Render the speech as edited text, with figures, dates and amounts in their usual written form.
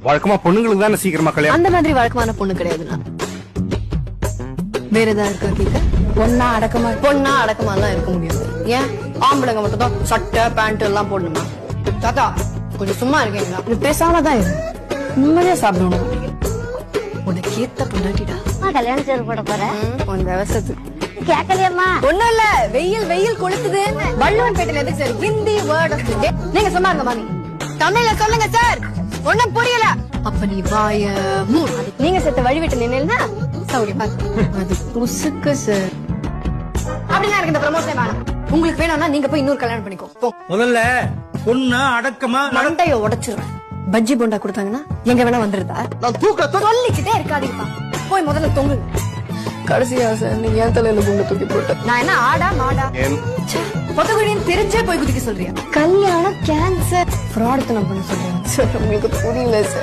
வழக்கமா பொண்ணுங்களுக்கு தானே சீக்கிரமா கல்யாணம். அந்த மாதிரி வழக்கமான பொண்ணு கிடையாதுண்ணா. வேற ஏதாவது இருக்கா கேட்க? பொண்ணா அடக்கமா எல்லாம் இருக்க முடியாது. ஏன் ஆம்பளைங்க மட்டும் தான் சட்டை பேண்ட் எல்லாம் போடணுமா? தாத்தா கொஞ்சம் சும்மா இருக்கீங்களா? இது பேசாமதான் இரு, நிம்மதியா சாப்பிடணும். உனக்கு ஏத்த பொண்டாட்டிடா. கல்யாணம் செய்து போட போறேன். உன் விவசாயத்துக்கு கேட்கலையம்மா. ஒண்ணும் இல்ல, வெயில் கொளுத்துது. வள்ளுவன் பேட்டையில எதுக்கு sir Hindi word of the day? நீங்க சொன்னாங்க மாமி, தமிழ்ல சொல்லுங்க சார். ஒண்ணும் புரியல. அப்ப நீ வாய மூடு. நீங்க செத்த வழிவிட்டு நின்னா சௌரியமா அது புசுக்கு சார். அப்படிதான் எனக்கு இந்த ப்ரமோஷன் வேணும். உங்களுக்கு வேணும்னா நீங்க போய் இன்னொரு கல்யாணம் பண்ணிக்கோ. போ. முதல்ல பொண்ணு அடக்கமா மண்டைய உடைச்சிருவேன். பஜ்ஜி போண்டா கொடுத்தாங்கன்னா எங்க வேணா வந்துருதா? நான் சொல்லிக்கிட்டே இருக்காதீங்கப்பா. போய் முதல்ல தொங்கு. கடைசியா சார் நீ ஏன் தலையில குண்டு தூக்கி போட்ட? நான் என்ன ஆடா மாடா? பொதுகுடின்னு தெரிஞ்சே போய் குதிக்க சொல்றியா? கல்யாணம் கேன்சர் ஃப்ராட் பண்ண சொல்றேன் சார். உங்களுக்கு புரியல சார்.